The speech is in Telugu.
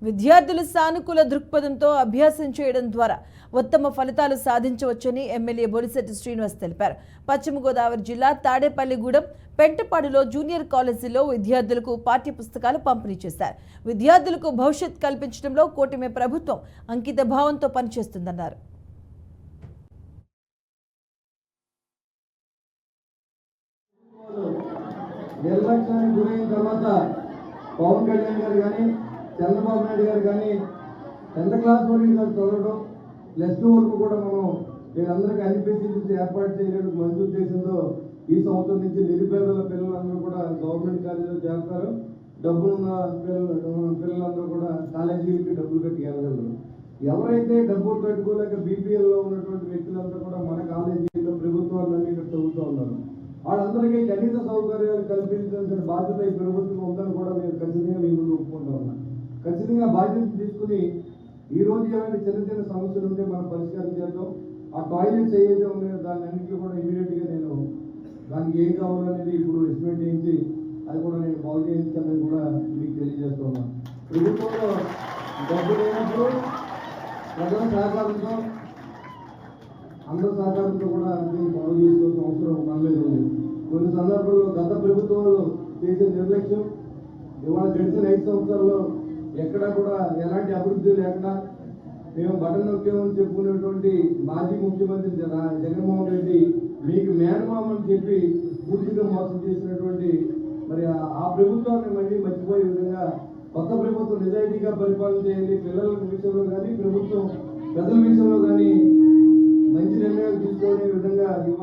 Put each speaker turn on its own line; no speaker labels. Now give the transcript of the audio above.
విద్యార్థులు సానుకూల దృక్పథంతో అభ్యాసం చేయడం ద్వారా ఉత్తమ ఫలితాలు సాధించవచ్చని ఎమ్మెల్యే బొలిశెట్టి శ్రీనివాస్ తెలిపారు. పశ్చిమ గోదావరి జిల్లా తాడేపల్లిగూడెం పెంటపాడులో జూనియర్ కాలేజీలో విద్యార్థులకు పాఠ్యపుస్తకాలు పంపిణీ చేశారు. విద్యార్థులకు భవిష్యత్ కల్పించడంలో కూటమి ప్రభుత్వం అంకిత భావంతో పనిచేస్తుందన్నారు.
నిర్లక్ష్యానికి గురైన తర్వాత పవన్ కళ్యాణ్ గారు కానీ చంద్రబాబు నాయుడు గారు కానీ 10th క్లాస్ వరకు చదవడం +2 వరకు కూడా మనం వీళ్ళందరికీ అన్ని ఫెసిలిటీస్ ఏర్పాటు చేయడానికి మంచి ఉద్దేశంతో ఈ సంవత్సరం నుంచి నిరుపేదల పిల్లలందరూ కూడా గవర్నమెంట్ కాలేజీలో చేస్తారు. డబ్బులున్న పిల్లలందరూ కూడా కాలేజీలకి డబ్బులు కట్టి వెళ్ళగలరు. ఎవరైతే డబ్బులు కట్టుకోలేక బీపీఎల్లో ఉన్నటువంటి వ్యక్తులంతా కూడా మన కాలేజీలో ప్రభుత్వాలన్నీ ఇక్కడ చదువుతూ ఉన్నారు. వాళ్ళందరికీ కనీస సౌకర్యాలు కల్పించాల్సిన బాధ్యత ఈ ప్రభుత్వం ఉందని కూడా నేను ఖచ్చితంగా మీ ముందు ఒప్పుకుంటా ఉన్నాను. ఖచ్చితంగా బాధ్యత తీసుకుని ఈ రోజు ఏమైనా చిన్న చిన్న సమస్యలు ఉంటే మనం పరిష్కారం చేద్దాం. ఆ టాయిలెట్స్ ఏదైతే ఉన్నాయో దాన్ని అన్నింటిలో కూడా ఇమీడియట్గా నేను దానికి ఏం కావాలనేది ఇప్పుడు ఎస్టిమేట్ చేయించి అది కూడా నేను బాగు చేయించాలని కూడా మీకు తెలియజేస్తూ ఉన్నాను. ప్రభుత్వంలో డబ్బు లేనప్పుడు ప్రజల సహకారంతో అందరి సహకారంతో కూడా దీన్ని బాగు చేసుకోవాల్సిన అవసరం మన మీద ఉంది. కొన్ని సందర్భాల్లో గత ప్రభుత్వాలు చేసే నిర్లక్ష్యం ఇవాళ గడిచిన 5 సంవత్సరాల్లో ఎక్కడా కూడా ఎలాంటి అభివృద్ధి లేకుండా మేము బటన్ నొక్కామని చెప్పుకునేటువంటి మాజీ ముఖ్యమంత్రి జగన్మోహన్ రెడ్డి మీకు మేనమామని చెప్పి పూర్తిగా మోసం చేసినటువంటి మరి ఆ ప్రభుత్వాన్ని మళ్ళీ మర్చిపోయే విధంగా కొత్త ప్రభుత్వం నిజాయితీగా పరిపాలన చేయాలి. పిల్లల విషయంలో కానీ ప్రభుత్వం పెద్దల విషయంలో కానీ మంచి నిర్ణయాలు తీసుకునే విధంగా